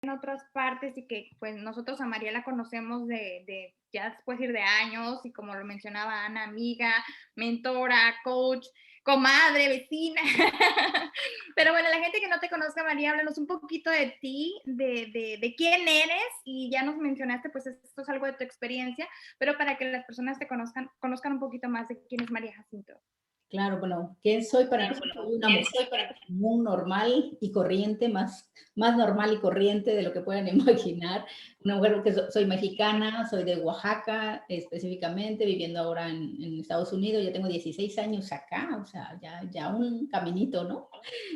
en otras partes y que pues nosotros a María la conocemos ya después ir de años y como lo mencionaba Ana, amiga, mentora, coach, comadre, vecina. Pero bueno, la gente que no te conozca, María, háblanos un poquito de ti, de quién eres y ya nos mencionaste, pues esto es algo de tu experiencia, pero para que las personas te conozcan un poquito más de quién es María Jacinto. Claro, bueno, ¿quién soy? Para empezar, soy una mujer muy normal y corriente, más normal y corriente de lo que puedan imaginar. Una mujer que soy mexicana, soy de Oaxaca específicamente, viviendo ahora en Estados Unidos. Ya tengo 16 años acá, o sea, ya un caminito, ¿no?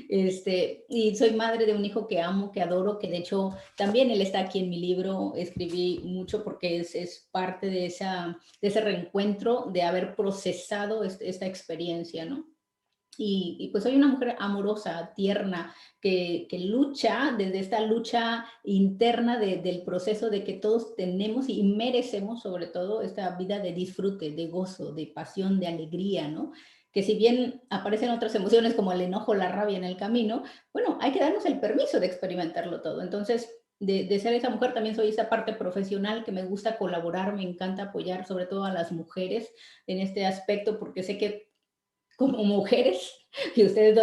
Y soy madre de un hijo que amo, que adoro, que de hecho también él está aquí en mi libro. Escribí mucho porque es parte de ese reencuentro, de haber procesado esta experiencia, ¿no? Pues soy una mujer amorosa, tierna, que lucha desde esta lucha interna del proceso de que todos tenemos y merecemos sobre todo esta vida de disfrute, de gozo, de pasión, de alegría, ¿no? Que si bien aparecen otras emociones como el enojo, la rabia en el camino, bueno, hay que darnos el permiso de experimentarlo todo. Entonces, de ser esa mujer, también soy esa parte profesional que me gusta colaborar, me encanta apoyar sobre todo a las mujeres en este aspecto, porque sé que como mujeres, y ustedes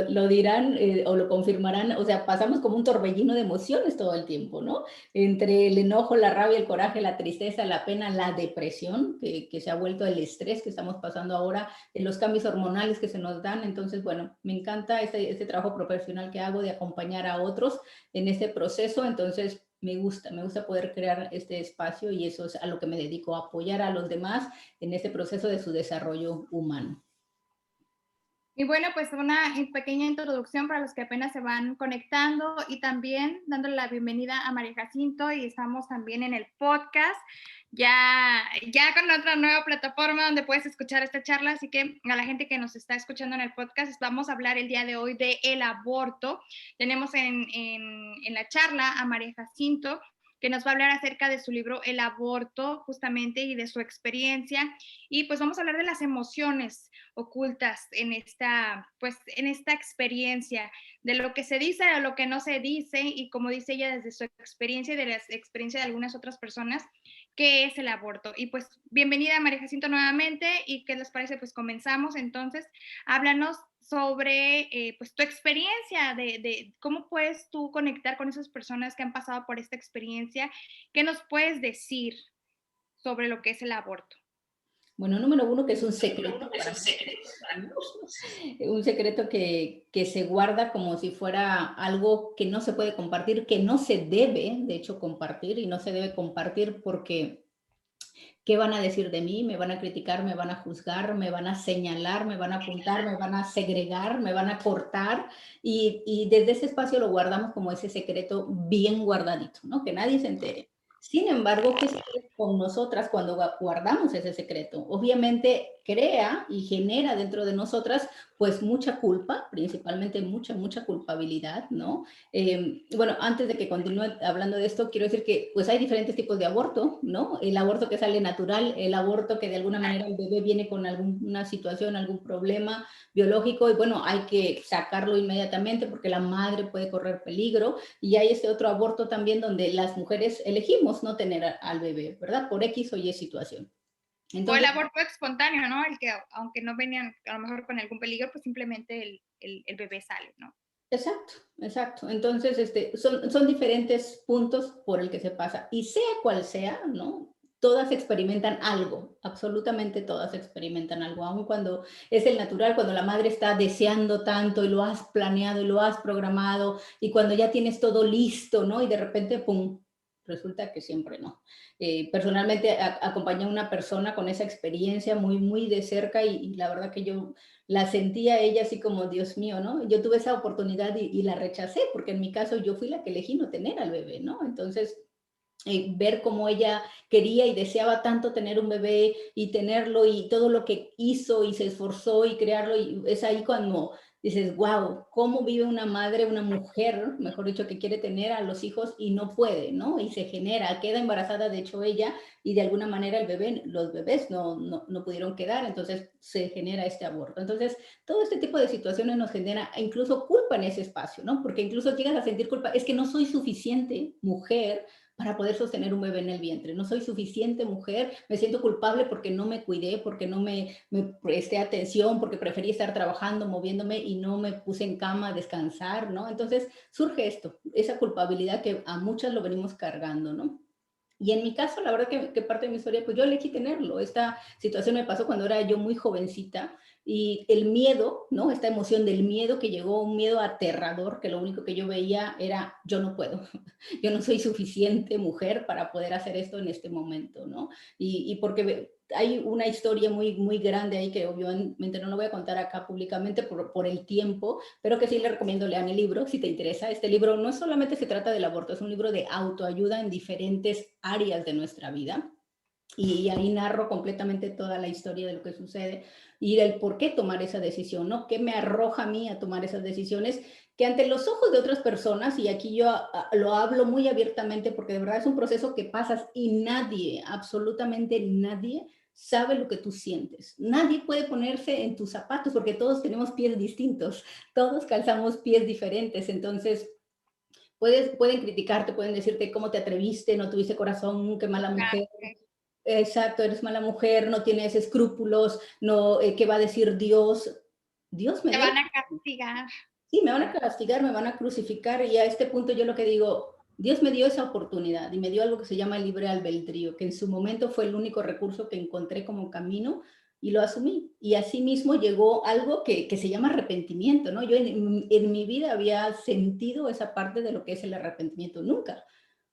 lo dirán o lo confirmarán, o sea, pasamos como un torbellino de emociones todo el tiempo, ¿no? Entre el enojo, la rabia, el coraje, la tristeza, la pena, la depresión, que se ha vuelto el estrés que estamos pasando ahora, los cambios hormonales que se nos dan. Entonces, bueno, me encanta este trabajo profesional que hago de acompañar a otros en este proceso. Entonces, me gusta poder crear este espacio y eso es a lo que me dedico, a apoyar a los demás en este proceso de su desarrollo humano. Y bueno, pues una pequeña introducción para los que apenas se van conectando y también dándole la bienvenida a María Jacinto y estamos también en el podcast, ya con otra nueva plataforma donde puedes escuchar esta charla, así que a la gente que nos está escuchando en el podcast, vamos a hablar el día de hoy de el aborto. Tenemos en la charla a María Jacinto, que nos va a hablar acerca de su libro El aborto, justamente, y de su experiencia. Y pues vamos a hablar de las emociones ocultas pues, en esta experiencia, de lo que se dice, de lo que no se dice, y como dice ella, desde su experiencia y de la experiencia de algunas otras personas, qué es el aborto. Y pues bienvenida María Jacinto nuevamente, y qué les parece, pues comenzamos. Entonces, háblanos sobre pues tu experiencia, de cómo puedes tú conectar con esas personas que han pasado por esta experiencia. ¿Qué nos puedes decir sobre lo que es el aborto? Bueno, número uno, que es un secreto para mí, un secreto que se guarda como si fuera algo que no se puede compartir, que no se debe, de hecho, compartir, y no se debe compartir porque ¿qué van a decir de mí? ¿Me van a criticar? ¿Me van a juzgar? ¿Me van a señalar? ¿Me van a apuntar? ¿Me van a segregar? ¿Me van a cortar? Y desde ese espacio lo guardamos como ese secreto bien guardadito, ¿no? Que nadie se entere. Sin embargo, ¿qué sucede con nosotras cuando guardamos ese secreto? Obviamente crea y genera dentro de nosotras pues mucha culpa, principalmente mucha culpabilidad, ¿no? Bueno, antes de que continúe hablando de esto, quiero decir que pues hay diferentes tipos de aborto, ¿no? El aborto que sale natural, el aborto que de alguna manera el bebé viene con alguna situación, algún problema biológico y bueno, hay que sacarlo inmediatamente porque la madre puede correr peligro. Y hay este otro aborto también donde las mujeres elegimos no tener al bebé, ¿verdad? Por X o Y situación. O el Entonces, aborto espontáneo, ¿no? El que, aunque no venían a lo mejor con algún peligro, pues simplemente el bebé sale, ¿no? exacto, exacto. Entonces, son diferentes puntos por el que se pasa. Y sea cual sea, ¿no? Todas experimentan algo, absolutamente todas experimentan algo, aun cuando es el natural, cuando la madre está deseando tanto y lo has planeado y lo has programado y cuando ya tienes todo listo, ¿no? Y de repente, ¡pum! Resulta que siempre no. Personalmente acompañé a una persona con esa experiencia muy de cerca y la verdad que yo la sentía ella así como, Dios mío, ¿no? Yo tuve esa oportunidad y la rechacé, porque en mi caso yo fui la que elegí no tener al bebé, ¿no? Entonces, ver cómo ella quería y deseaba tanto tener un bebé y tenerlo y todo lo que hizo y se esforzó y crearlo, y es ahí cuando dices, wow, ¿cómo vive una madre, una mujer, mejor dicho, que quiere tener a los hijos y no puede, ¿no? Y se genera, queda embarazada, de hecho, ella, y de alguna manera los bebés no pudieron quedar, entonces se genera este aborto. Entonces, todo este tipo de situaciones nos genera incluso culpa en ese espacio, ¿no? Porque incluso llegas a sentir culpa, es que no soy suficiente mujer para poder sostener un bebé en el vientre. No soy suficiente mujer, me siento culpable porque no me cuidé, porque no me presté atención, porque preferí estar trabajando, moviéndome y no me puse en cama a descansar, ¿no? Entonces surge esto, esa culpabilidad que a muchas lo venimos cargando, ¿no? Y en mi caso, la verdad que parte de mi historia, pues yo elegí tenerlo. Esta situación me pasó cuando era yo muy jovencita y el miedo, ¿no? Esta emoción del miedo que llegó, un miedo aterrador, que lo único que yo veía era, yo no puedo, yo no soy suficiente mujer para poder hacer esto en este momento, ¿no? Y porque hay una historia muy grande ahí que obviamente no lo voy a contar acá públicamente por el tiempo, pero que sí le recomiendo lean el libro si te interesa. Este libro no solamente se trata del aborto, es un libro de autoayuda en diferentes áreas de nuestra vida. Y ahí narro completamente toda la historia de lo que sucede y del por qué tomar esa decisión, ¿no? ¿Qué me arroja a mí a tomar esas decisiones? Que ante los ojos de otras personas, y aquí yo lo hablo muy abiertamente porque de verdad es un proceso que pasas y nadie, absolutamente nadie, sabe lo que tú sientes. Nadie puede ponerse en tus zapatos porque todos tenemos pies distintos, todos calzamos pies diferentes, entonces pueden criticarte, pueden decirte cómo te atreviste, no tuviste corazón, qué mala mujer. Exacto, eres mala mujer, no tienes escrúpulos, no, ¿qué va a decir Dios? Dios me Te dio, van a castigar. sí, me van a castigar, me van a crucificar y a este punto yo lo que digo, Dios me dio esa oportunidad y me dio algo que se llama libre albedrío, que en su momento fue el único recurso que encontré como camino y lo asumí. Y así mismo llegó algo que se llama arrepentimiento, ¿no? Yo en mi vida había sentido esa parte de lo que es el arrepentimiento, nunca.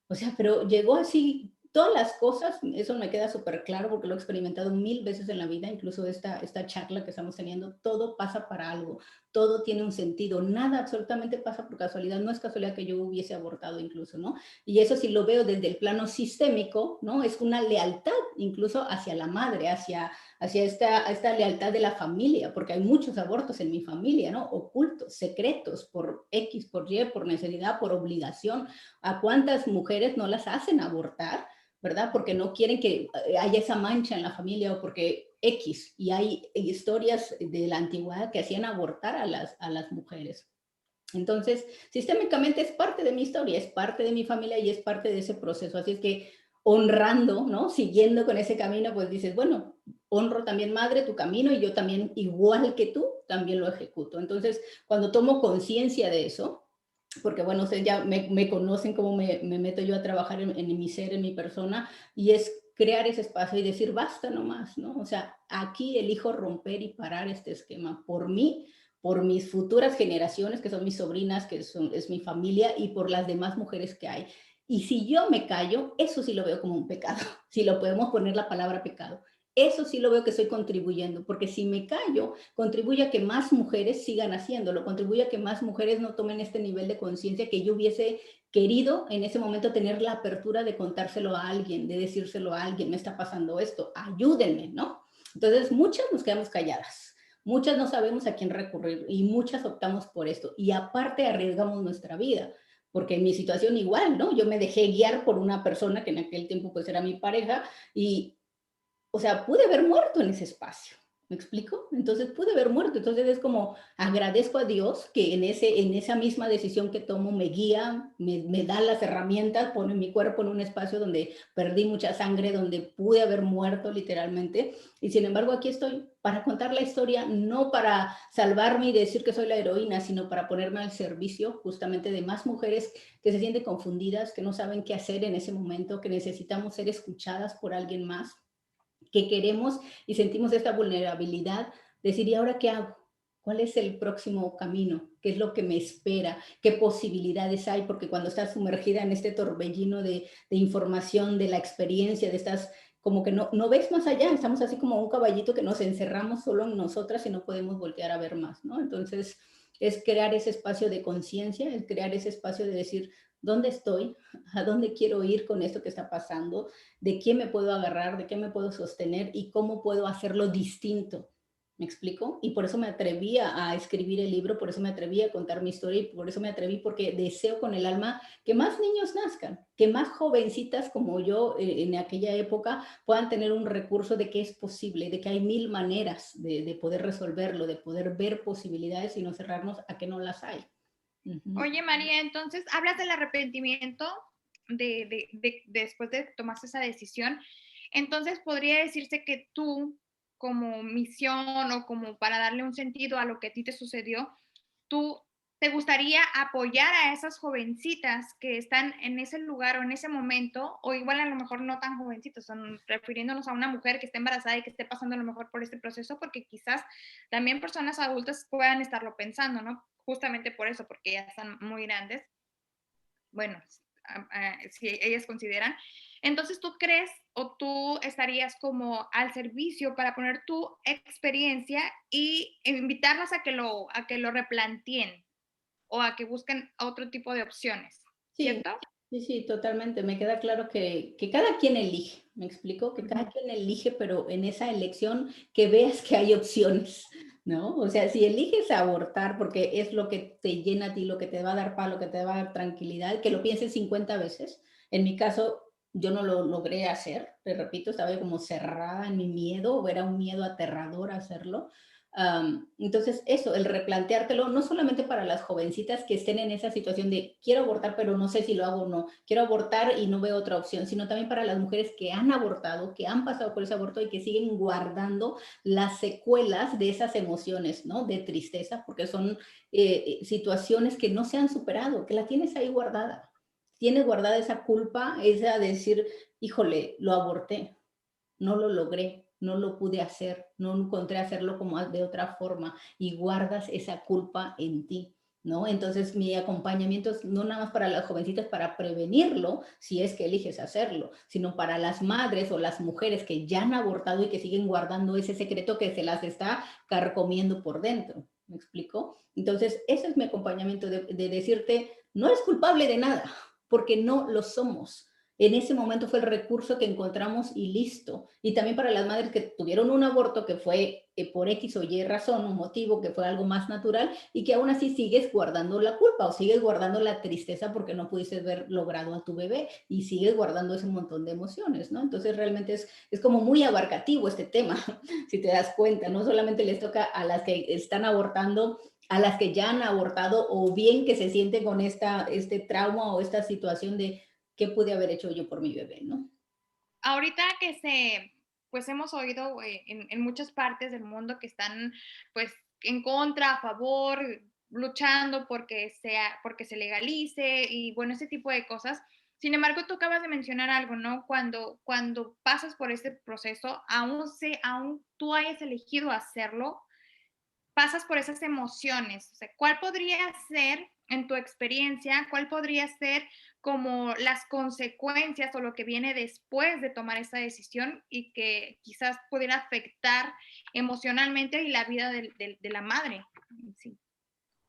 O sea, pero llegó así, todas las cosas, eso me queda súper claro porque lo he experimentado 1000 veces en la vida, incluso esta charla que estamos teniendo, todo pasa para algo, todo tiene un sentido, nada absolutamente pasa por casualidad, no es casualidad que yo hubiese abortado incluso, ¿no? Y eso sí lo veo desde el plano sistémico, ¿no? Es una lealtad incluso hacia la madre, hacia esta lealtad de la familia, porque hay muchos abortos en mi familia, ¿no? Ocultos, secretos, por X, por Y, por necesidad, por obligación. ¿A cuántas mujeres no las hacen abortar, verdad? Porque no quieren que haya esa mancha en la familia o porque X. Y hay historias de la antigüedad que hacían abortar a las mujeres. Entonces, sistémicamente es parte de mi historia, es parte de mi familia y es parte de ese proceso. Así es que honrando, ¿no? Siguiendo con ese camino, pues dices, bueno, honro también, madre, tu camino y yo también, igual que tú, también lo ejecuto. Entonces, cuando tomo conciencia de eso, porque bueno, ustedes ya me conocen cómo me meto yo a trabajar en mi ser, en mi persona, y es crear ese espacio y decir, basta nomás, ¿no? O sea, aquí elijo romper y parar este esquema por mí, por mis futuras generaciones, que son mis sobrinas, es mi familia, y por las demás mujeres que hay. Y si yo me callo, eso sí lo veo como un pecado, si lo podemos poner la palabra pecado. Eso sí lo veo que estoy contribuyendo, porque si me callo, contribuye a que más mujeres sigan haciéndolo, contribuye a que más mujeres no tomen este nivel de conciencia que yo hubiese querido en ese momento tener la apertura de contárselo a alguien, de decírselo a alguien, me está pasando esto, ayúdenme, ¿no? Entonces, muchas nos quedamos calladas, muchas no sabemos a quién recurrir y muchas optamos por esto y aparte arriesgamos nuestra vida. Porque en mi situación igual, ¿no? Yo me dejé guiar por una persona que en aquel tiempo pues era mi pareja y o sea, pude haber muerto en ese espacio. ¿Me explico? Entonces pude haber muerto. Entonces es como agradezco a Dios que en esa misma decisión que tomo me guía, me da las herramientas, pone mi cuerpo en un espacio donde perdí mucha sangre, donde pude haber muerto literalmente. Y sin embargo aquí estoy para contar la historia, no para salvarme y decir que soy la heroína, sino para ponerme al servicio justamente de más mujeres que se sienten confundidas, que no saben qué hacer en ese momento, que necesitamos ser escuchadas por alguien más que queremos y sentimos esta vulnerabilidad, decir, ¿y ahora qué hago? ¿Cuál es el próximo camino? ¿Qué es lo que me espera? ¿Qué posibilidades hay? Porque cuando estás sumergida en este torbellino de información, de la experiencia, de estas, como que no ves más allá, estamos así como un caballito que nos encerramos solo en nosotras y no podemos voltear a ver más, ¿no? Entonces, es crear ese espacio de conciencia, es crear ese espacio de decir, ¿dónde estoy? ¿A dónde quiero ir con esto que está pasando? ¿De qué me puedo agarrar? ¿De qué me puedo sostener? ¿Y cómo puedo hacerlo distinto? ¿Me explico? Y por eso me atreví a escribir el libro, por eso me atreví a contar mi historia y por eso me atreví porque deseo con el alma que más niños nazcan, que más jovencitas como yo en aquella época puedan tener un recurso de que es posible, de que hay mil maneras de poder resolverlo, de poder ver posibilidades y no cerrarnos a que no las hay. Oye, María, entonces hablas del arrepentimiento después de tomarse esa decisión. Entonces, podría decirse que tú, como misión o como para darle un sentido a lo que a ti te sucedió, tú te gustaría apoyar a esas jovencitas que están en ese lugar o en ese momento, o igual a lo mejor no tan jovencitos, son refiriéndonos a una mujer que esté embarazada y que esté pasando a lo mejor por este proceso, porque quizás también personas adultas puedan estarlo pensando, ¿no? Justamente por eso, porque ya están muy grandes. Bueno, si ellas consideran. Entonces, ¿tú crees o tú estarías como al servicio para poner tu experiencia y invitarlas a que lo replanteen o a que busquen otro tipo de opciones? Sí, ¿Cierto? sí, sí, totalmente. Me queda claro que cada quien elige, ¿me explico? Que cada quien elige, pero en esa elección que veas que hay opciones, ¿no? O sea, si eliges abortar porque es lo que te llena a ti, lo que te va a dar paz, lo que te va a dar tranquilidad, que lo pienses 50 veces. En mi caso, yo no lo logré hacer, te repito, estaba yo como cerrada en mi miedo, o era un miedo aterrador hacerlo. Entonces, eso, el replanteártelo, no solamente para las jovencitas que estén en esa situación de quiero abortar, pero no sé si lo hago o no, quiero abortar y no veo otra opción, sino también para las mujeres que han abortado, que han pasado por ese aborto y que siguen guardando las secuelas de esas emociones, ¿no? De tristeza, porque son situaciones que no se han superado, que la tienes ahí guardada. Tienes guardada esa culpa, esa de decir, híjole, lo aborté, no lo logré, no lo pude hacer, no encontré hacerlo como de otra forma y guardas esa culpa en ti, ¿no? Entonces mi acompañamiento es no nada más para las jovencitas para prevenirlo, si es que eliges hacerlo, sino para las madres o las mujeres que ya han abortado y que siguen guardando ese secreto que se las está carcomiendo por dentro. ¿Me explico? Entonces, ese es mi acompañamiento de decirte, no eres culpable de nada, porque no lo somos. En ese momento fue el recurso que encontramos y listo. Y también para las madres que tuvieron un aborto que fue por X o Y razón, un motivo que fue algo más natural y que aún así sigues guardando la culpa o sigues guardando la tristeza porque no pudiste haber logrado a tu bebé y sigues guardando ese montón de emociones, ¿no? Entonces realmente es como muy abarcativo este tema, si te das cuenta, no solamente les toca a las que están abortando, a las que ya han abortado o bien que se sienten con este trauma o esta situación de ¿qué pude haber hecho yo por mi bebé, no? Ahorita pues hemos oído en muchas partes del mundo que están pues en contra, a favor, luchando porque se legalice y bueno, ese tipo de cosas. Sin embargo, tú acabas de mencionar algo, ¿no? Cuando pasas por este proceso, aún tú hayas elegido hacerlo, pasas por esas emociones. O sea, ¿cuál podría ser, en tu experiencia, cuál podría ser como las consecuencias o lo que viene después de tomar esa decisión y que quizás pudiera afectar emocionalmente y la vida de la madre? Sí.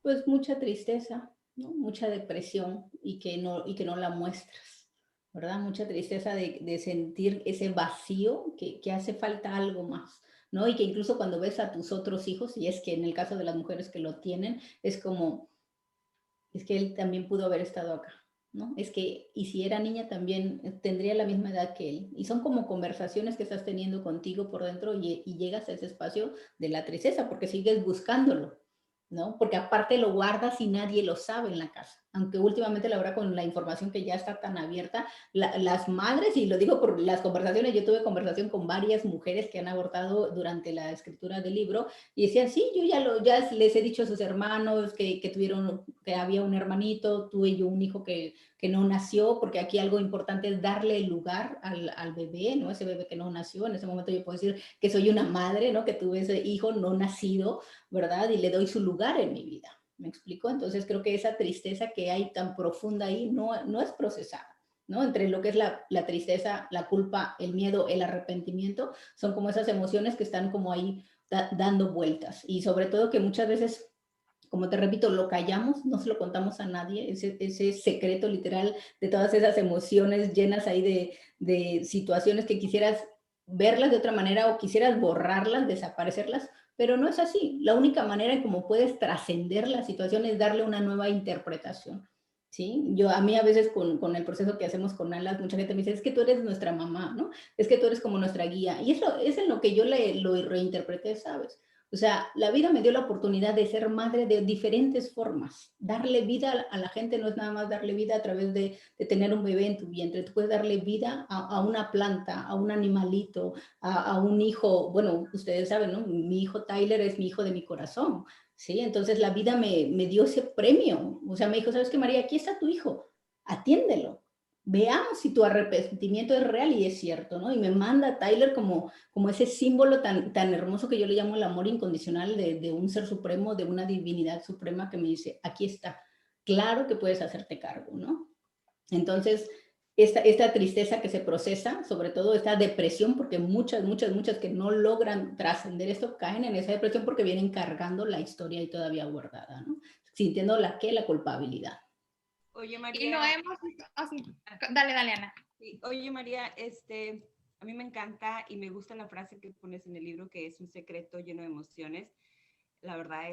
Pues mucha tristeza, ¿no? Mucha depresión y que no la muestras, ¿verdad? Mucha tristeza de sentir ese vacío que hace falta algo más, ¿no? Y que incluso cuando ves a tus otros hijos, y es que en el caso de las mujeres que lo tienen, es como, es que él también pudo haber estado acá, ¿no? Es que, y si era niña también tendría la misma edad que él. Y son como conversaciones que estás teniendo contigo por dentro y llegas a ese espacio de la tristeza porque sigues buscándolo, ¿no? Porque aparte lo guardas y nadie lo sabe en la casa. Aunque últimamente, la verdad, con la información que ya está tan abierta, las madres, y lo digo por las conversaciones, yo tuve conversación con varias mujeres que han abortado durante la escritura del libro y decían, sí, yo ya les he dicho a sus hermanos que había un hermanito, tuve yo un hijo que no nació, porque aquí algo importante es darle el lugar al bebé, ¿no? Ese bebé que no nació, en ese momento yo puedo decir que soy una madre, ¿no? Que tuve ese hijo no nacido, ¿verdad? Y le doy su lugar en mi vida. ¿Me explico? Entonces creo que esa tristeza que hay tan profunda ahí no es procesada, ¿no? Entre lo que es la tristeza, la culpa, el miedo, el arrepentimiento, son como esas emociones que están como ahí dando vueltas. Y sobre todo que muchas veces, como te repito, lo callamos, no se lo contamos a nadie, ese secreto literal de todas esas emociones llenas ahí de situaciones que quisieras verlas de otra manera o quisieras borrarlas, desaparecerlas, pero no es así. La única manera en cómo puedes trascender la situación es darle una nueva interpretación. ¿Sí? A mí a veces con el proceso que hacemos con Alas, mucha gente me dice, es que tú eres nuestra mamá, ¿no? Es que tú eres como nuestra guía. Y eso es en lo que yo lo reinterpreté, ¿sabes? O sea, la vida me dio la oportunidad de ser madre de diferentes formas. Darle vida a la gente no es nada más darle vida a través de tener un bebé en tu vientre. Tú puedes darle vida a una planta, a un animalito, a un hijo. Bueno, ustedes saben, ¿no? Mi hijo Tyler es mi hijo de mi corazón. ¿Sí? Entonces la vida me dio ese premio. O sea, me dijo, ¿sabes qué, María? Aquí está tu hijo. Atiéndelo. Veamos si tu arrepentimiento es real y es cierto, ¿no? Y me manda a Tyler como ese símbolo tan hermoso que yo le llamo el amor incondicional de un ser supremo, de una divinidad suprema que me dice, aquí está, claro que puedes hacerte cargo, ¿no? Entonces, esta tristeza que se procesa, sobre todo esta depresión, porque muchas que no logran trascender esto caen en esa depresión porque vienen cargando la historia ahí todavía guardada, ¿no? Sintiendo la culpabilidad. Oye, María. Y no hemos... Oh, sí. Dale, Ana. Sí. Oye, María, a mí me encanta y me gusta la frase que pones en el libro, que es un secreto lleno de emociones. La verdad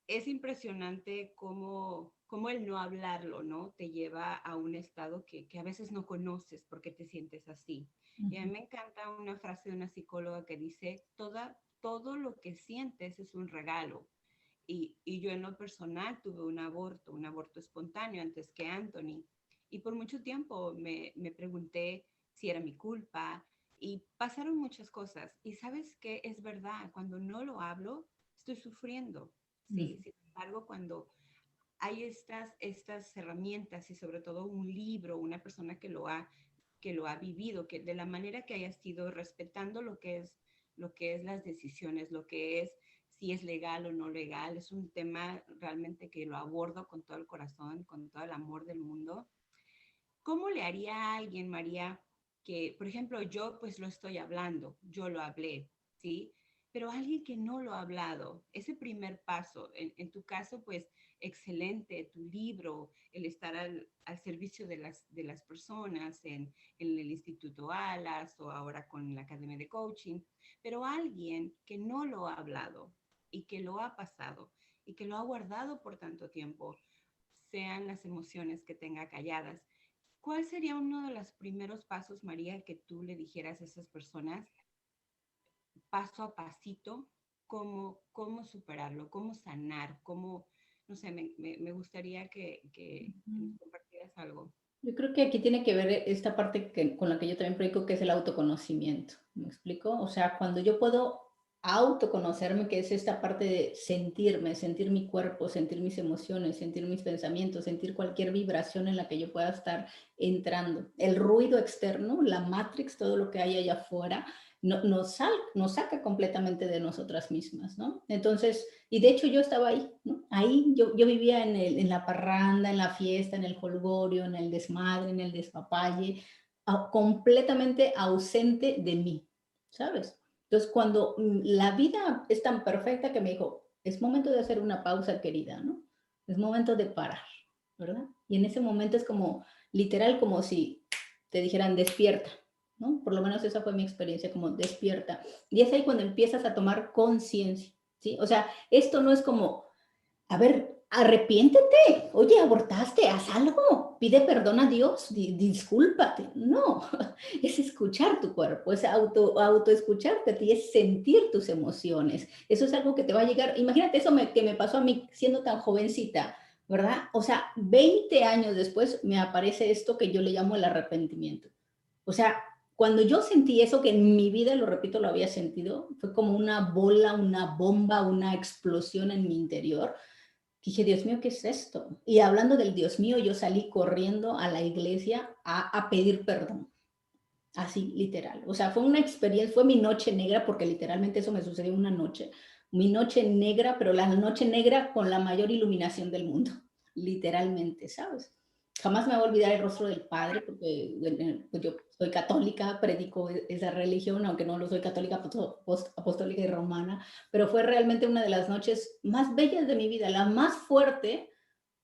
es impresionante cómo el no hablarlo, ¿no? Te lleva a un estado que a veces no conoces porque te sientes así. Y a mí me encanta una frase de una psicóloga que dice, todo lo que sientes es un regalo. Y yo en lo personal tuve un aborto espontáneo antes que Anthony. Y por mucho tiempo me pregunté si era mi culpa y pasaron muchas cosas. Y sabes qué, es verdad, cuando no lo hablo, estoy sufriendo. ¿Sí? Sin embargo, cuando hay estas herramientas y sobre todo un libro, una persona que lo ha vivido, que de la manera que haya sido respetando lo que es las decisiones, lo que es si es legal o no legal, es un tema realmente que lo abordo con todo el corazón, con todo el amor del mundo. ¿Cómo le haría a alguien, María, que, por ejemplo, yo pues lo estoy hablando, yo lo hablé, ¿sí? Pero alguien que no lo ha hablado, ese primer paso, en tu caso, pues excelente, tu libro, el estar al servicio de las personas en el Instituto Alas o ahora con la Academia de Coaching, pero alguien que no lo ha hablado y que lo ha pasado y que lo ha guardado por tanto tiempo, sean las emociones que tenga calladas. ¿Cuál sería uno de los primeros pasos, María, que tú le dijeras a esas personas, paso a pasito, cómo superarlo, cómo sanar, no sé, me gustaría que nos compartieras algo? Yo creo que aquí tiene que ver esta parte con la que yo también predico, que es el autoconocimiento. ¿Me explico? O sea, cuando yo puedo autoconocerme, que es esta parte de sentirme, sentir mi cuerpo, sentir mis emociones, sentir mis pensamientos, sentir cualquier vibración en la que yo pueda estar entrando. El ruido externo, la matrix, todo lo que hay allá afuera, nos saca completamente de nosotras mismas, ¿no? Entonces, y de hecho yo estaba ahí, ¿no? Ahí yo vivía en la parranda, en la fiesta, en el jolgorio, en el desmadre, en el despapalle, completamente ausente de mí, ¿sabes? Entonces, cuando la vida es tan perfecta que me dijo, es momento de hacer una pausa, querida, ¿no? Es momento de parar, ¿verdad? Y en ese momento es como, literal, como si te dijeran, despierta, ¿no? Por lo menos esa fue mi experiencia, como despierta. Y es ahí cuando empiezas a tomar conciencia, ¿sí? O sea, esto no es como, a ver, arrepiéntete, oye, abortaste, haz algo, pide perdón a Dios, discúlpate. No, es escuchar tu cuerpo, es autoescucharte a ti, es sentir tus emociones. Eso es algo que te va a llegar. Imagínate eso que me pasó a mí siendo tan jovencita, ¿verdad? O sea, 20 años después me aparece esto que yo le llamo el arrepentimiento. O sea, cuando yo sentí eso, que en mi vida, lo repito, lo había sentido, fue como una bola, una bomba, una explosión en mi interior. Dije, Dios mío, ¿qué es esto? Y hablando del Dios mío, yo salí corriendo a la iglesia a pedir perdón. Así, literal. O sea, fue una experiencia, fue mi noche negra, porque literalmente eso me sucedió una noche. Mi noche negra, pero la noche negra con la mayor iluminación del mundo. Literalmente, ¿sabes? Jamás me voy a olvidar el rostro del Padre, porque pues yo soy católica, predico esa religión, aunque no lo soy católica apostólica y romana, pero fue realmente una de las noches más bellas de mi vida, la más fuerte,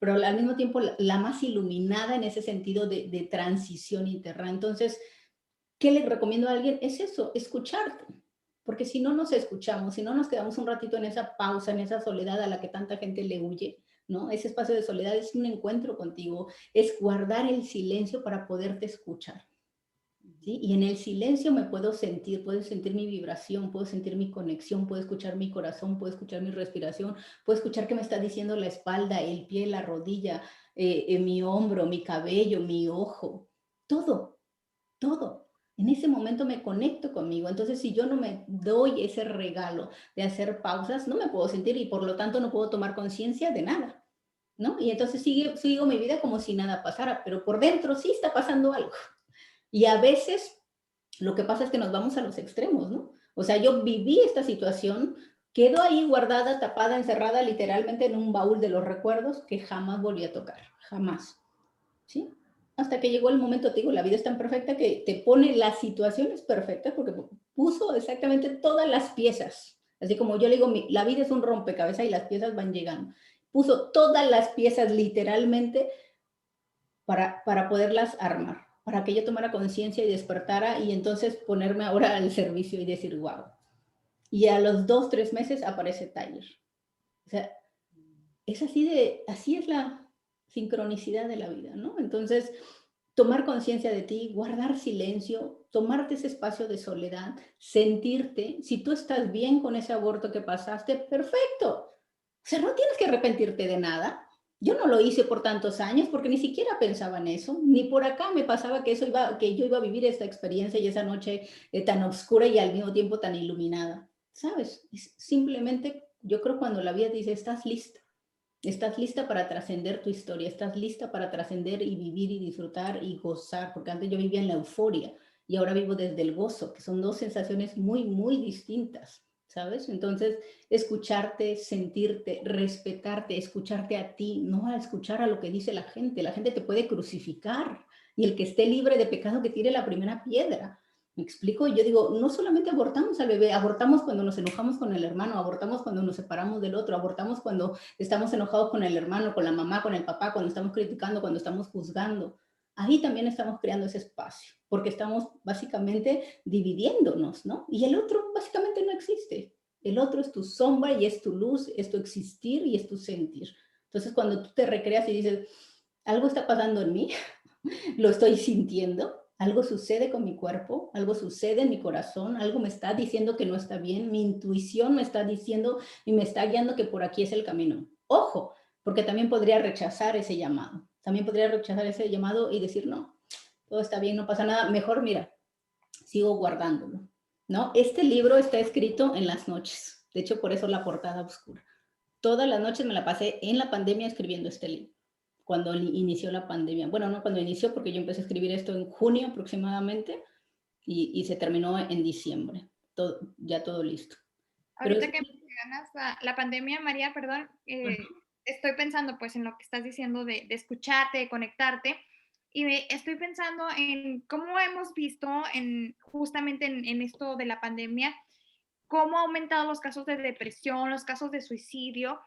pero al mismo tiempo la más iluminada en ese sentido de transición interna. Entonces, ¿qué le recomiendo a alguien? Es eso, escucharte. porque si no nos escuchamos, si no nos quedamos un ratito en esa pausa, en esa soledad a la que tanta gente le huye, ¿no? Ese espacio de soledad es un encuentro contigo, es guardar el silencio para poderte escuchar. ¿Sí? Y en el silencio me puedo sentir mi vibración, puedo sentir mi conexión, puedo escuchar mi corazón, puedo escuchar mi respiración, puedo escuchar qué me está diciendo la espalda, el pie, la rodilla, mi hombro, mi cabello, mi ojo, todo, todo. En ese momento me conecto conmigo. Entonces, si yo no me doy ese regalo de hacer pausas, no me puedo sentir y por lo tanto no puedo tomar conciencia de nada, ¿no? Y entonces sigo mi vida como si nada pasara, pero por dentro sí está pasando algo. Y a veces lo que pasa es que nos vamos a los extremos, ¿no? O sea, yo viví esta situación, quedó ahí guardada, tapada, encerrada literalmente en un baúl de los recuerdos que jamás volví a tocar, jamás, ¿sí? Hasta que llegó el momento, te digo, la vida es tan perfecta que te pone las situaciones perfectas porque puso exactamente todas las piezas. Así como yo le digo, la vida es un rompecabezas y las piezas van llegando. Puso todas las piezas literalmente para poderlas armar, para que yo tomara conciencia y despertara y entonces ponerme ahora al servicio y decir, wow. Y a los 2, 3 meses aparece Tyler. O sea, es así es la sincronicidad de la vida, ¿no? Entonces, tomar conciencia de ti, guardar silencio, tomarte ese espacio de soledad, sentirte, si tú estás bien con ese aborto que pasaste, perfecto. O sea, no tienes que arrepentirte de nada. Yo no lo hice por tantos años porque ni siquiera pensaba en eso, ni por acá me pasaba que yo iba a vivir esta experiencia y esa noche tan oscura y al mismo tiempo tan iluminada. ¿Sabes? Es simplemente, yo creo cuando la vida dice, estás lista para trascender tu historia, estás lista para trascender y vivir y disfrutar y gozar, porque antes yo vivía en la euforia y ahora vivo desde el gozo, que son dos sensaciones muy, muy distintas. ¿Sabes? Entonces, escucharte, sentirte, respetarte, escucharte a ti, no a escuchar a lo que dice la gente. La gente te puede crucificar y el que esté libre de pecado que tire la primera piedra. ¿Me explico? Yo digo, no solamente abortamos al bebé, abortamos cuando nos enojamos con el hermano, abortamos cuando nos separamos del otro, abortamos cuando estamos enojados con el hermano, con la mamá, con el papá, cuando estamos criticando, cuando estamos juzgando. Ahí también estamos creando ese espacio, porque estamos básicamente dividiéndonos, ¿no? Y el otro básicamente no existe. El otro es tu sombra y es tu luz, es tu existir y es tu sentir. Entonces, cuando tú te recreas y dices, algo está pasando en mí, lo estoy sintiendo, algo sucede con mi cuerpo, algo sucede en mi corazón, algo me está diciendo que no está bien, mi intuición me está diciendo y me está guiando que por aquí es el camino. Ojo, porque también podría rechazar ese llamado. También podría rechazar ese llamado y decir, no, todo está bien, no pasa nada. Mejor, mira, sigo guardándolo, ¿no? Este libro está escrito en las noches. De hecho, por eso la portada oscura. Todas las noches me la pasé en la pandemia escribiendo este libro, cuando inició la pandemia. Bueno, no cuando inició, porque yo empecé a escribir esto en junio aproximadamente y se terminó en diciembre. Ya todo listo. Ahorita que mencionas la pandemia, María, perdón, estoy pensando pues en lo que estás diciendo de escucharte, de conectarte, y estoy pensando en cómo hemos visto justamente en esto de la pandemia, cómo ha aumentado los casos de depresión, los casos de suicidio,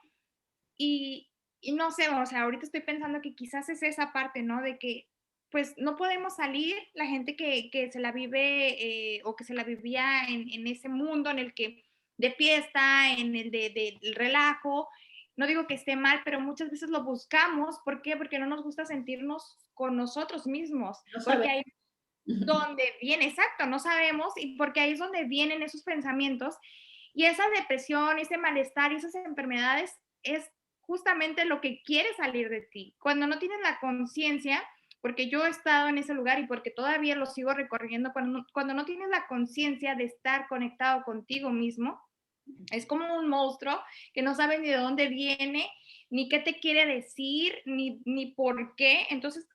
y no sé, o sea, ahorita estoy pensando que quizás es esa parte, ¿no? De que pues no podemos salir, la gente que se la vive o que se la vivía en ese mundo en el que de fiesta, en el del relajo, no digo que esté mal, pero muchas veces lo buscamos, ¿por qué? Porque no nos gusta sentirnos con nosotros mismos, no porque ahí sabes. es donde viene, exacto, no sabemos, y porque ahí es donde vienen esos pensamientos, y esa depresión, ese malestar y esas enfermedades es justamente lo que quiere salir de ti. Cuando no tienes la conciencia, porque yo he estado en ese lugar y porque todavía lo sigo recorriendo, cuando no tienes la conciencia de estar conectado contigo mismo, es como un monstruo que no sabes ni de dónde viene, ni qué te quiere decir, ni por qué. Entonces,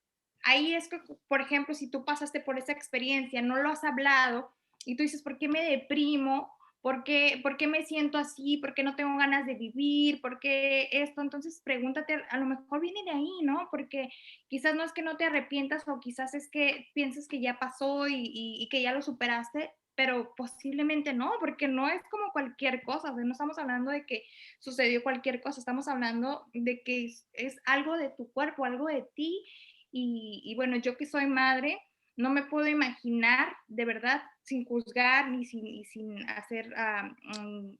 ahí es que, por ejemplo, si tú pasaste por esa experiencia, no lo has hablado y tú dices, ¿por qué me deprimo? ¿Por qué me siento así? ¿Por qué no tengo ganas de vivir? ¿Por qué esto? Entonces pregúntate, a lo mejor viene de ahí, ¿no? Porque quizás no es que no te arrepientas o quizás es que pienses que ya pasó y que ya lo superaste, pero posiblemente no, porque no es como cualquier cosa, o sea, no estamos hablando de que sucedió cualquier cosa, estamos hablando de que es algo de tu cuerpo, algo de ti, y bueno, yo que soy madre, no me puedo imaginar, de verdad, sin juzgar ni sin hacer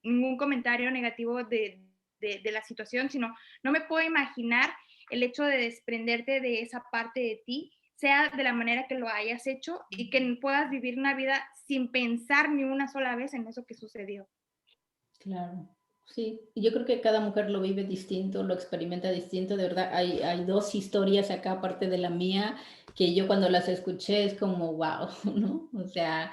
ningún comentario negativo de la situación, sino no me puedo imaginar el hecho de desprenderte de esa parte de ti, sea de la manera que lo hayas hecho y que puedas vivir una vida sin pensar ni una sola vez en eso que sucedió. Claro, sí. Y yo creo que cada mujer lo vive distinto, lo experimenta distinto. De verdad, hay dos historias acá, aparte de la mía, que yo cuando las escuché es como, wow, ¿no? O sea,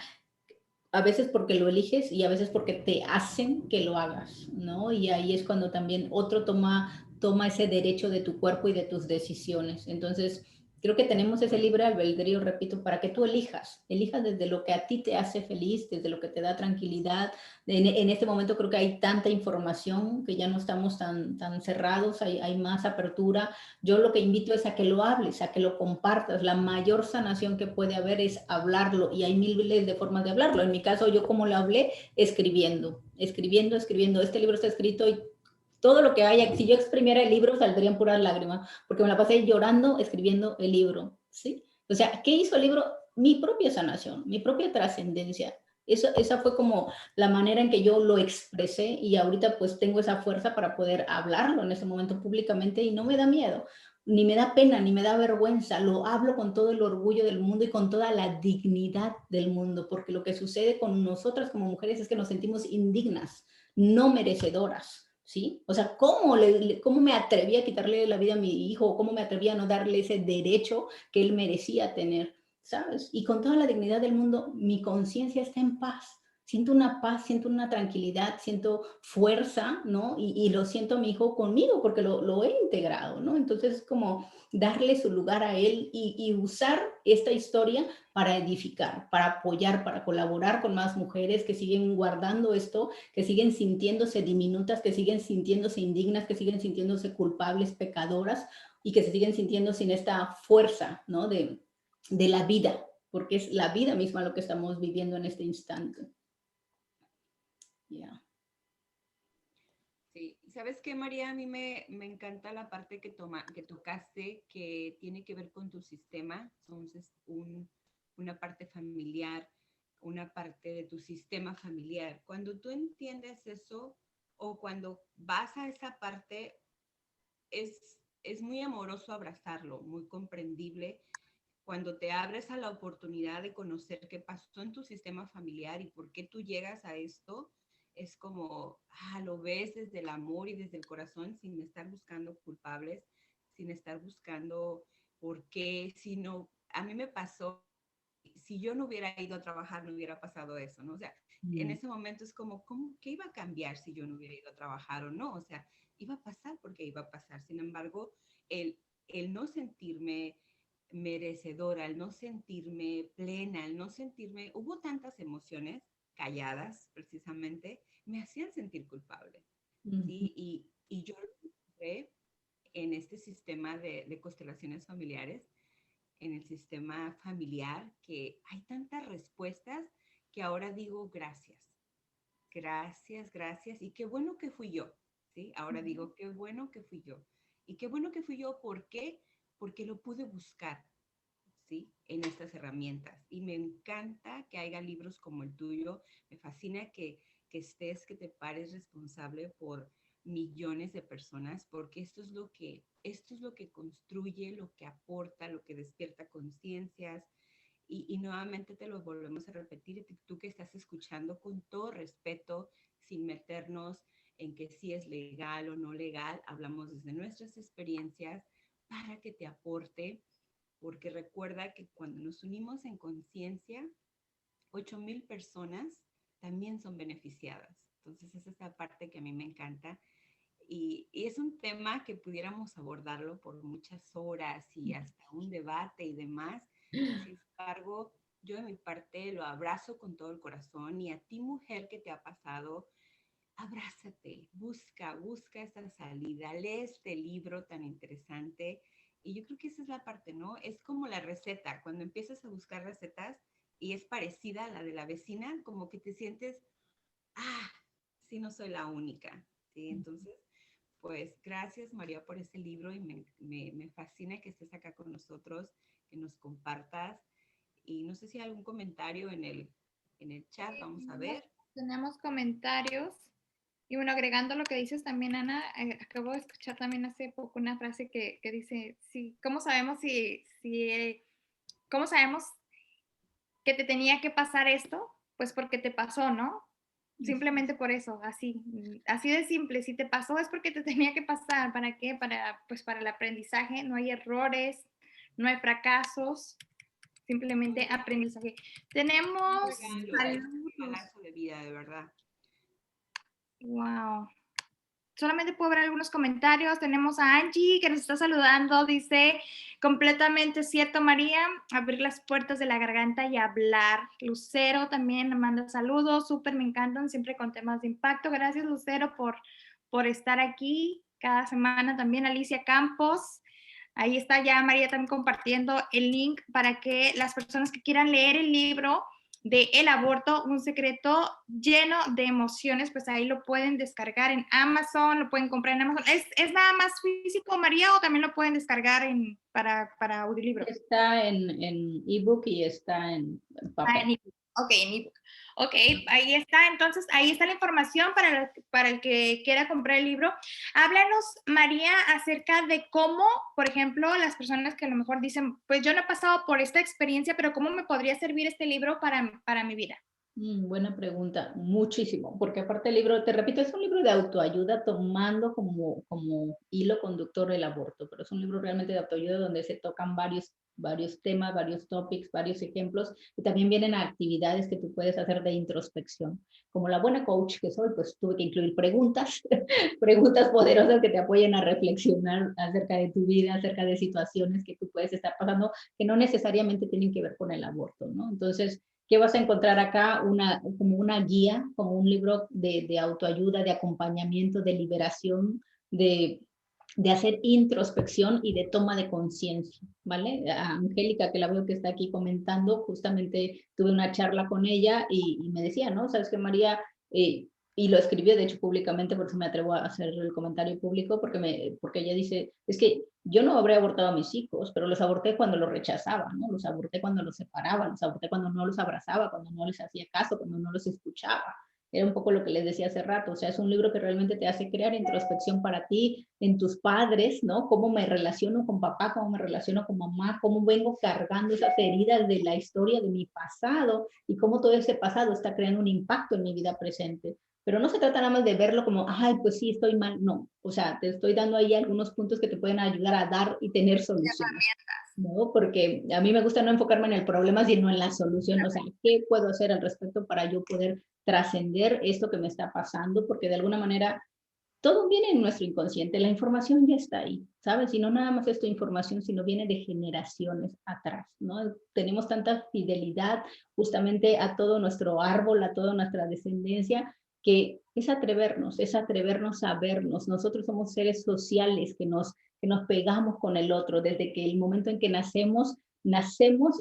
a veces porque lo eliges y a veces porque te hacen que lo hagas, ¿no? Y ahí es cuando también otro toma ese derecho de tu cuerpo y de tus decisiones. Entonces, creo que tenemos ese libre albedrío, repito, para que tú elijas desde lo que a ti te hace feliz, desde lo que te da tranquilidad. En este momento creo que hay tanta información que ya no estamos tan cerrados, hay más apertura. Yo lo que invito es a que lo hables, a que lo compartas. La mayor sanación que puede haber es hablarlo y hay miles de formas de hablarlo. En mi caso, yo como lo hablé, escribiendo. Este libro está escrito y todo lo que haya, si yo exprimiera el libro, saldrían puras lágrimas, porque me la pasé llorando escribiendo el libro, ¿sí? O sea, ¿qué hizo el libro? Mi propia sanación, mi propia trascendencia. Esa fue como la manera en que yo lo expresé y ahorita pues tengo esa fuerza para poder hablarlo en ese momento públicamente y no me da miedo, ni me da pena, ni me da vergüenza, lo hablo con todo el orgullo del mundo y con toda la dignidad del mundo, porque lo que sucede con nosotras como mujeres es que nos sentimos indignas, no merecedoras, ¿sí? O sea, ¿cómo me atreví a quitarle la vida a mi hijo? ¿Cómo me atreví a no darle ese derecho que él merecía tener? ¿Sabes? Y con toda la dignidad del mundo, mi conciencia está en paz. Siento una paz, siento una tranquilidad, siento fuerza, ¿no? Y lo siento a mi hijo conmigo porque lo he integrado, ¿no? Entonces es como darle su lugar a él y usar esta historia para edificar, para apoyar, para colaborar con más mujeres que siguen guardando esto, que siguen sintiéndose diminutas, que siguen sintiéndose indignas, que siguen sintiéndose culpables, pecadoras y que se siguen sintiendo sin esta fuerza, ¿no? De la vida, porque es la vida misma lo que estamos viviendo en este instante. Yeah. Sí, ¿sabes qué, María? A mí me encanta la parte que tocaste, que tiene que ver con tu sistema. Entonces, una parte familiar, una parte de tu sistema familiar. Cuando tú entiendes eso o cuando vas a esa parte, es muy amoroso abrazarlo, muy comprendible. Cuando te abres a la oportunidad de conocer qué pasó en tu sistema familiar y por qué tú llegas a esto, es como, lo ves desde el amor y desde el corazón sin estar buscando culpables, sin estar buscando por qué, sino, a mí me pasó, si yo no hubiera ido a trabajar, no hubiera pasado eso, ¿no? O sea, en ese momento es como, ¿qué iba a cambiar si yo no hubiera ido a trabajar o no? O sea, iba a pasar porque iba a pasar. Sin embargo, el no sentirme merecedora, el no sentirme plena, el no sentirme, hubo tantas emociones calladas precisamente, me hacían sentir culpable, ¿sí? Y yo lo encontré en este sistema de constelaciones familiares, en el sistema familiar, que hay tantas respuestas que ahora digo gracias, gracias, gracias, y qué bueno que fui yo, ¿sí? Ahora digo, qué bueno que fui yo. Y qué bueno que fui yo, ¿por qué? Porque lo pude buscar, ¿sí? En estas herramientas. Y me encanta que haya libros como el tuyo. Me fascina que te pares responsable por millones de personas, porque esto es lo que construye, lo que aporta, lo que despierta conciencias. Y nuevamente te lo volvemos a repetir, tú que estás escuchando con todo respeto, sin meternos en que si es legal o no legal, hablamos desde nuestras experiencias para que te aporte, porque recuerda que cuando nos unimos en conciencia, 8,000 personas también son beneficiadas. Entonces, esa es la parte que a mí me encanta. Y es un tema que pudiéramos abordarlo por muchas horas y hasta un debate y demás. Sin embargo, yo de mi parte lo abrazo con todo el corazón y a ti, mujer, que te ha pasado, abrázate, busca esa salida, lee este libro tan interesante. Y yo creo que esa es la parte, ¿no? Es como la receta, cuando empiezas a buscar recetas y es parecida a la de la vecina, como que te sientes, sí, no soy la única, ¿sí? Entonces, pues gracias, María, por ese libro y me fascina que estés acá con nosotros, que nos compartas. Y no sé si hay algún comentario en el chat, vamos a ver. Tenemos comentarios. Y bueno, agregando lo que dices también, Ana, acabo de escuchar también hace poco una frase que dice, sí, ¿cómo sabemos cómo sabemos que te tenía que pasar esto? Pues porque te pasó, ¿no? Simplemente por eso, así de simple. Si te pasó es porque te tenía que pasar. ¿Para qué? Pues para el aprendizaje. No hay errores, no hay fracasos, simplemente aprendizaje. Tenemos Balazo de vida, de verdad. Wow. Solamente puedo ver algunos comentarios. Tenemos a Angie que nos está saludando. Dice, completamente cierto, María. Abrir las puertas de la garganta y hablar. Lucero también me manda saludos. Súper, me encantan. Siempre con temas de impacto. Gracias, Lucero, por estar aquí cada semana. También Alicia Campos. Ahí está ya María también compartiendo el link para que las personas que quieran leer el libro de El aborto, un secreto lleno de emociones, pues ahí lo pueden descargar en Amazon, lo pueden comprar en Amazon. ¿Es nada más físico, María, o también lo pueden descargar para audiolibro? Está en ebook y está en papel. Ok, en ebook. Ok, ahí está. Entonces, ahí está la información para el que quiera comprar el libro. Háblanos, María, acerca de cómo, por ejemplo, las personas que a lo mejor dicen, pues yo no he pasado por esta experiencia, pero ¿cómo me podría servir este libro para mi vida? Buena pregunta, muchísimo, porque aparte el libro, te repito, es un libro de autoayuda tomando como hilo conductor el aborto, pero es un libro realmente de autoayuda donde se tocan varios temas, varios topics, varios ejemplos, y también vienen actividades que tú puedes hacer de introspección. Como la buena coach que soy, pues tuve que incluir preguntas, preguntas poderosas que te apoyen a reflexionar acerca de tu vida, acerca de situaciones que tú puedes estar pasando, que no necesariamente tienen que ver con el aborto, ¿no? Entonces, ¿qué vas a encontrar acá? Como una guía, como un libro de autoayuda, de acompañamiento, de liberación, de hacer introspección y de toma de conciencia, ¿vale? A Angélica, que la veo que está aquí comentando, justamente tuve una charla con ella y me decía, ¿no? Sabes que María, y lo escribió de hecho públicamente, por eso me atrevo a hacer el comentario público, porque ella dice, es que yo no habría abortado a mis hijos, pero los aborté cuando los rechazaba, ¿no? Los aborté cuando los separaba, los aborté cuando no los abrazaba, cuando no les hacía caso, cuando no los escuchaba. Era un poco lo que les decía hace rato, o sea, es un libro que realmente te hace crear introspección para ti, en tus padres, ¿no? Cómo me relaciono con papá, cómo me relaciono con mamá, cómo vengo cargando esas heridas de la historia de mi pasado y cómo todo ese pasado está creando un impacto en mi vida presente. Pero no se trata nada más de verlo como, ay, pues sí, estoy mal. No, o sea, te estoy dando ahí algunos puntos que te pueden ayudar a dar y tener soluciones, ¿no? Porque a mí me gusta no enfocarme en el problema, sino en la solución. O sea, ¿qué puedo hacer al respecto para yo poder trascender esto que me está pasando? Porque de alguna manera todo viene en nuestro inconsciente, la información ya está ahí, ¿sabes? Y no nada más es tu información, sino viene de generaciones atrás, ¿no? Tenemos tanta fidelidad justamente a todo nuestro árbol, a toda nuestra descendencia, que es atrevernos a vernos. Nosotros somos seres sociales que nos pegamos con el otro desde que el momento en que nacemos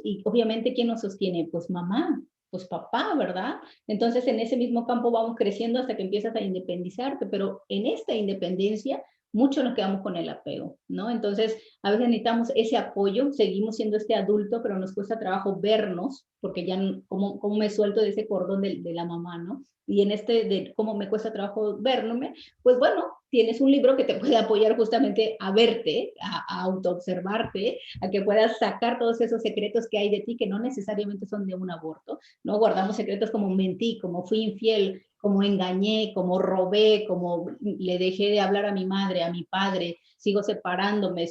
y obviamente ¿quién nos sostiene? Pues mamá, pues papá, ¿verdad? Entonces en ese mismo campo vamos creciendo hasta que empiezas a independizarte, pero en esta independencia mucho nos quedamos con el apego, ¿no? Entonces a veces necesitamos ese apoyo, seguimos siendo este adulto, pero nos cuesta trabajo vernos, porque ya como me suelto de ese cordón de la mamá, ¿no? Y en de cómo me cuesta trabajo verme, pues bueno, tienes un libro que te puede apoyar justamente a verte, a autoobservarte, a que puedas sacar todos esos secretos que hay de ti que no necesariamente son de un aborto, ¿no? Guardamos secretos como mentí, como fui infiel, como engañé, como robé, como le dejé de hablar a mi madre, a mi padre, sigo separándome,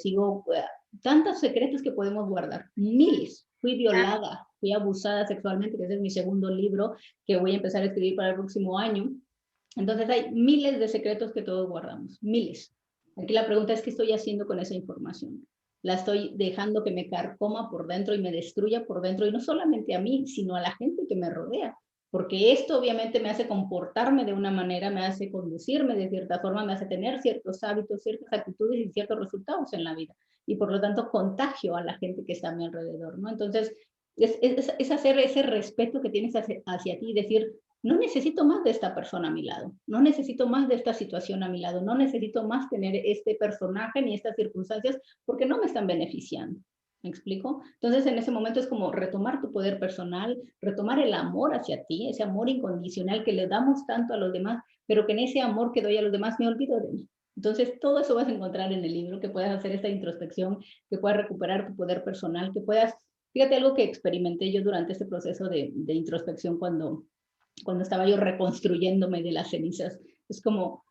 tantos secretos que podemos guardar, miles. Fui violada, fui abusada sexualmente, que ese es mi segundo libro que voy a empezar a escribir para el próximo año. Entonces hay miles de secretos que todos guardamos, miles. Aquí la pregunta es, ¿qué estoy haciendo con esa información? La estoy dejando que me carcoma por dentro y me destruya por dentro, y no solamente a mí, sino a la gente que me rodea, porque esto obviamente me hace comportarme de una manera, me hace conducirme de cierta forma, me hace tener ciertos hábitos, ciertas actitudes y ciertos resultados en la vida, y por lo tanto contagio a la gente que está a mi alrededor, ¿no? Entonces, es hacer ese respeto que tienes hacia ti y decir, no necesito más de esta persona a mi lado, no necesito más de esta situación a mi lado, no necesito más tener este personaje ni estas circunstancias porque no me están beneficiando. ¿Me explico? Entonces, en ese momento es como retomar tu poder personal, retomar el amor hacia ti, ese amor incondicional que le damos tanto a los demás, pero que en ese amor que doy a los demás me olvido de mí. Entonces, todo eso vas a encontrar en el libro, que puedas hacer esta introspección, que puedas recuperar tu poder personal, que puedas, fíjate algo que experimenté yo durante este proceso de introspección cuando estaba yo reconstruyéndome de las cenizas. Es como,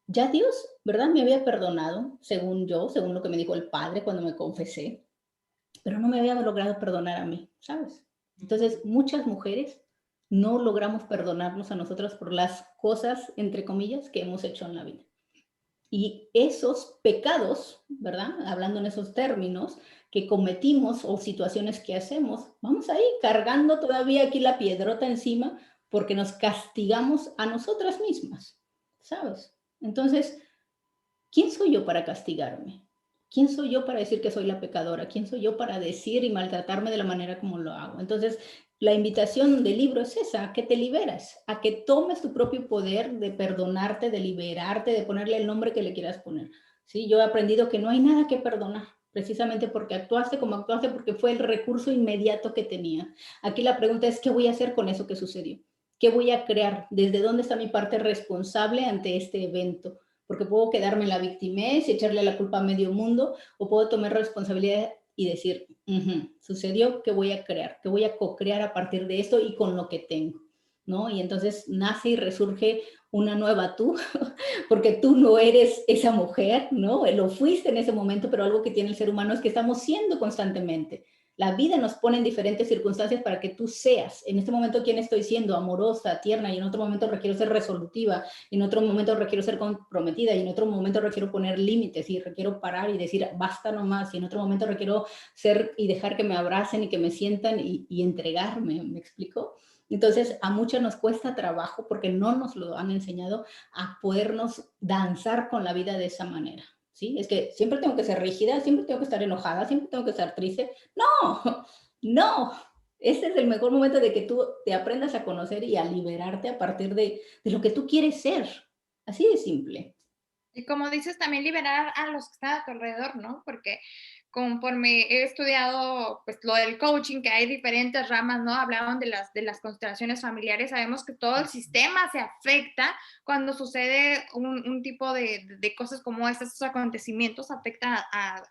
ya Dios, ¿verdad? Me había perdonado, según yo, según lo que me dijo el Padre cuando me confesé, pero no me había logrado perdonar a mí, ¿sabes? Entonces, muchas mujeres no logramos perdonarnos a nosotras por las cosas, entre comillas, que hemos hecho en la vida. Y esos pecados, ¿verdad? Hablando en esos términos, que cometimos o situaciones que hacemos, vamos ahí cargando todavía aquí la piedrota encima porque nos castigamos a nosotras mismas, ¿sabes? Entonces, ¿quién soy yo para castigarme? ¿Quién soy yo para decir que soy la pecadora? ¿Quién soy yo para decir y maltratarme de la manera como lo hago? Entonces, la invitación del libro es esa, a que te liberes, a que tomes tu propio poder de perdonarte, de liberarte, de ponerle el nombre que le quieras poner. ¿Sí? Yo he aprendido que no hay nada que perdonar, precisamente porque actuaste como actuaste, porque fue el recurso inmediato que tenía. Aquí la pregunta es, ¿qué voy a hacer con eso que sucedió? ¿Qué voy a crear? ¿Desde dónde está mi parte responsable ante este evento? Porque puedo quedarme en la victimez y echarle la culpa a medio mundo, o puedo tomar responsabilidad y decir, sucedió, ¿qué voy a crear? ¿Qué voy a co-crear a partir de esto y con lo que tengo? ¿No? Y entonces nace y resurge una nueva tú, porque tú no eres esa mujer, ¿no? Lo fuiste en ese momento, pero algo que tiene el ser humano es que estamos siendo constantemente. La vida nos pone en diferentes circunstancias para que tú seas. En este momento, ¿quién estoy siendo? Amorosa, tierna, y en otro momento requiero ser resolutiva, y en otro momento requiero ser comprometida, y en otro momento requiero poner límites, y requiero parar y decir, basta nomás, y en otro momento requiero ser y dejar que me abracen y que me sientan y entregarme, ¿me explico? Entonces, a muchas nos cuesta trabajo porque no nos lo han enseñado a podernos danzar con la vida de esa manera. ¿Sí? Es que siempre tengo que ser rígida, siempre tengo que estar enojada, siempre tengo que estar triste. No, no. Este es el mejor momento de que tú te aprendas a conocer y a liberarte a partir de lo que tú quieres ser. Así de simple. Y como dices, también liberar a los que están a tu alrededor, ¿no? Porque conforme he estudiado pues lo del coaching, que hay diferentes ramas, ¿no? Hablaban de las constelaciones familiares, sabemos que todo el sistema se afecta cuando sucede un tipo de cosas como estos acontecimientos, afecta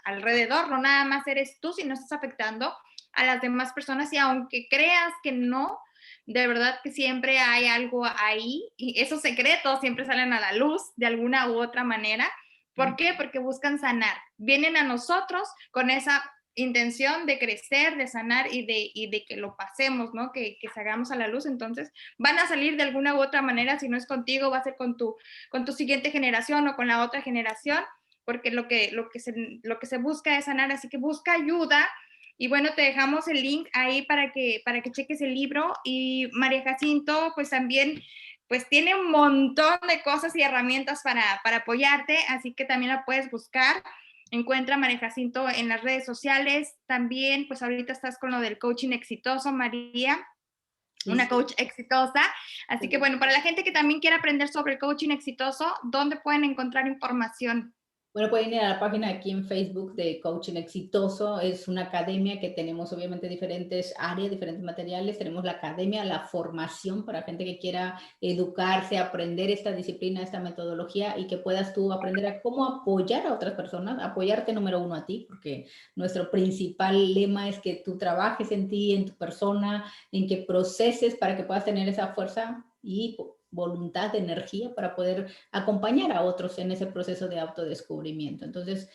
alrededor, no nada más eres tú, sino estás afectando a las demás personas y aunque creas que no, de verdad que siempre hay algo ahí y esos secretos siempre salen a la luz de alguna u otra manera. ¿Por qué? Porque buscan sanar. Vienen a nosotros con esa intención de crecer, de sanar y de que lo pasemos, ¿no? Que salgamos a la luz. Entonces, van a salir de alguna u otra manera. Si no es contigo, va a ser con tu siguiente generación o con la otra generación, porque lo que se busca es sanar. Así que busca ayuda. Y bueno, te dejamos el link ahí para que cheques el libro. Y María Jacinto, pues también pues tiene un montón de cosas y herramientas para apoyarte, así que también la puedes buscar. Encuentra a María Jacinto en las redes sociales. También, pues ahorita estás con lo del coaching exitoso, María, una coach exitosa. Así que bueno, para la gente que también quiere aprender sobre el coaching exitoso, ¿dónde pueden encontrar información? Bueno, pueden ir a la página aquí en Facebook de Coaching Exitoso. Es una academia que tenemos obviamente diferentes áreas, diferentes materiales. Tenemos la academia, la formación para gente que quiera educarse, aprender esta disciplina, esta metodología y que puedas tú aprender a cómo apoyar a otras personas, apoyarte número uno a ti, porque nuestro principal lema es que tú trabajes en ti, en tu persona, en que proceses para que puedas tener esa fuerza y voluntad, de energía para poder acompañar a otros en ese proceso de autodescubrimiento. Entonces,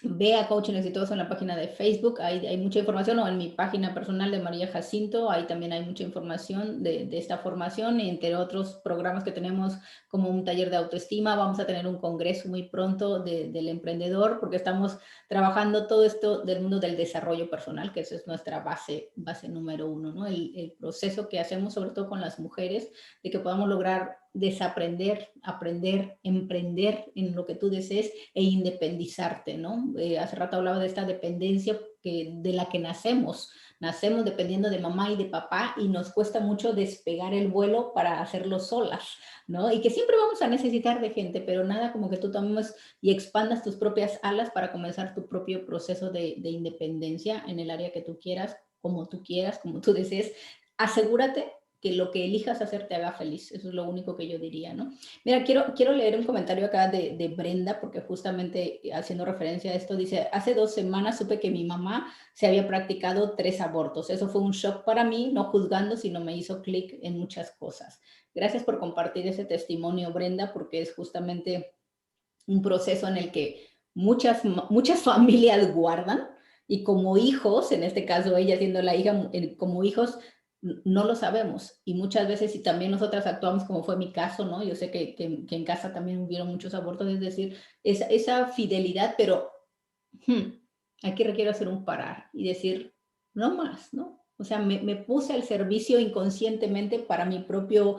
ve a Coaching Exitoso en la página de Facebook, ahí hay mucha información, o en mi página personal de María Jacinto, ahí también hay mucha información de esta formación, entre otros programas que tenemos como un taller de autoestima. Vamos a tener un congreso muy pronto del emprendedor, porque estamos trabajando todo esto del mundo del desarrollo personal, que esa es nuestra base número uno, ¿no? El proceso que hacemos, sobre todo con las mujeres, de que podamos lograr desaprender, aprender, emprender en lo que tú desees e independizarte, ¿no? Hace rato hablaba de esta dependencia de la que nacemos, nacemos dependiendo de mamá y de papá y nos cuesta mucho despegar el vuelo para hacerlo solas, ¿no? Y que siempre vamos a necesitar de gente, pero nada como que tú tomes y expandas tus propias alas para comenzar tu propio proceso de independencia en el área que tú quieras, como tú desees. Asegúrate que lo que elijas hacer te haga feliz. Eso es lo único que yo diría, ¿no? Mira, quiero leer un comentario acá de Brenda, porque justamente haciendo referencia a esto, dice, hace 2 semanas supe que mi mamá se había practicado 3 abortos. Eso fue un shock para mí, no juzgando, sino me hizo clic en muchas cosas. Gracias por compartir ese testimonio, Brenda, porque es justamente un proceso en el que muchas familias guardan y como hijos, en este caso ella siendo la hija, como hijos no lo sabemos y muchas veces y también nosotras actuamos como fue mi caso, ¿no? Yo sé que en casa también hubieron muchos abortos, es decir, esa fidelidad, pero aquí requiero hacer un parar y decir, no más, ¿no? O sea, me puse al servicio inconscientemente para mi propio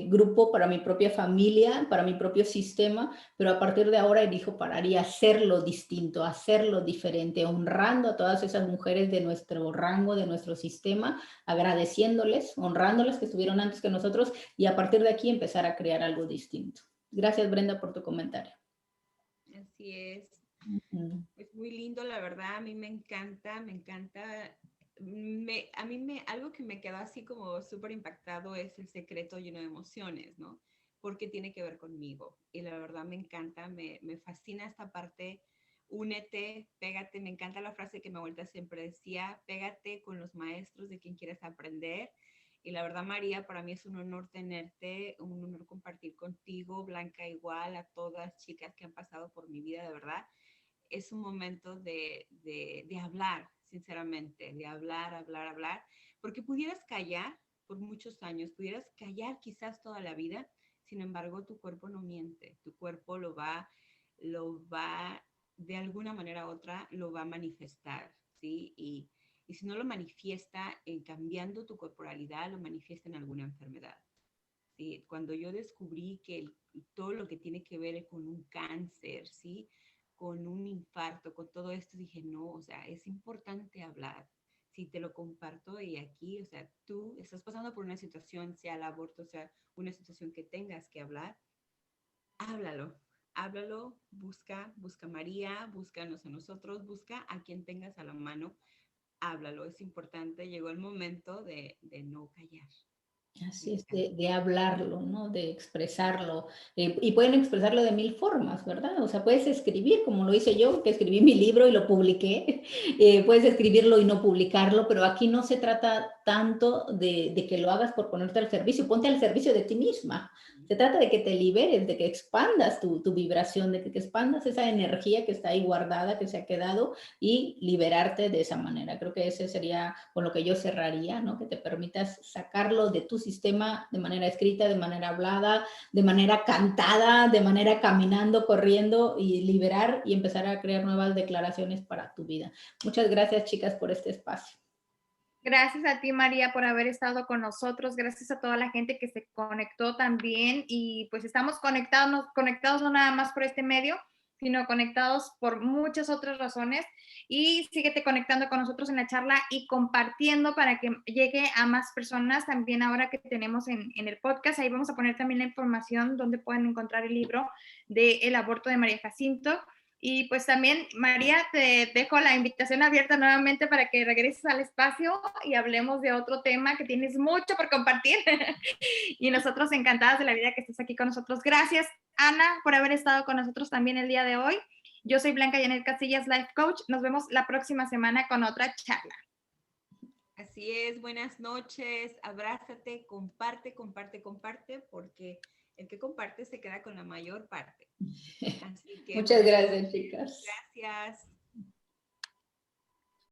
grupo, para mi propia familia, para mi propio sistema, pero a partir de ahora elijo parar y hacerlo distinto, hacerlo diferente, honrando a todas esas mujeres de nuestro rango, de nuestro sistema, agradeciéndoles, honrándoles que estuvieron antes que nosotros y a partir de aquí empezar a crear algo distinto. Gracias, Brenda, por tu comentario. Así es. Es muy lindo, la verdad, a mí me encanta, algo que me quedó así como súper impactado es el secreto lleno de emociones, ¿no? Porque tiene que ver conmigo y la verdad me encanta, me fascina esta parte, únete, pégate, me encanta la frase que mi abuelita siempre decía, pégate con los maestros de quien quieres aprender. Y la verdad, María, para mí es un honor tenerte, un honor compartir contigo, Blanca igual, a todas chicas que han pasado por mi vida, de verdad. Es un momento de hablar, sinceramente, de hablar, porque pudieras callar por muchos años, pudieras callar quizás toda la vida, sin embargo, tu cuerpo no miente, tu cuerpo lo va, de alguna manera u otra, lo va a manifestar, ¿sí? Y si no lo manifiesta cambiando tu corporalidad, lo manifiesta en alguna enfermedad. ¿Sí? Cuando yo descubrí que todo lo que tiene que ver con un cáncer, ¿sí? Con un infarto, con todo esto, dije, no, o sea, es importante hablar. Si te lo comparto y aquí, o sea, tú estás pasando por una situación, sea el aborto, sea una situación que tengas que hablar, háblalo, busca a María, búscanos a nosotros, busca a quien tengas a la mano, háblalo, es importante, llegó el momento de no callar. Así es, de hablarlo, ¿no? De expresarlo. Y pueden expresarlo de 1000 formas, ¿verdad? O sea, puedes escribir, como lo hice yo, que escribí mi libro y lo publiqué. Puedes escribirlo y no publicarlo, pero aquí no se trata tanto de que lo hagas por ponerte al servicio. Ponte al servicio de ti misma. Se trata de que te liberes, de que expandas tu vibración, de que expandas esa energía que está ahí guardada, que se ha quedado y liberarte de esa manera. Creo que ese sería con lo que yo cerraría, ¿no? Que te permitas sacarlo de tu sistema de manera escrita, de manera hablada, de manera cantada, de manera caminando, corriendo y liberar y empezar a crear nuevas declaraciones para tu vida. Muchas gracias, chicas, por este espacio. Gracias a ti, María, por haber estado con nosotros. Gracias a toda la gente que se conectó también. Y pues estamos conectados no nada más por este medio, sino conectados por muchas otras razones. Y síguete conectando con nosotros en la charla y compartiendo para que llegue a más personas. También ahora que tenemos en el podcast, ahí vamos a poner también la información donde pueden encontrar el libro de El aborto de María Jacinto. Y pues también, María, te dejo la invitación abierta nuevamente para que regreses al espacio y hablemos de otro tema que tienes mucho por compartir. Y nosotros encantadas de la vida que estés aquí con nosotros. Gracias, Ana, por haber estado con nosotros también el día de hoy. Yo soy Blanca Janet Casillas, Life Coach. Nos vemos la próxima semana con otra charla. Así es, buenas noches, abrázate, comparte, porque el que comparte se queda con la mayor parte. Así que, muchas gracias, noches. chicas. Gracias.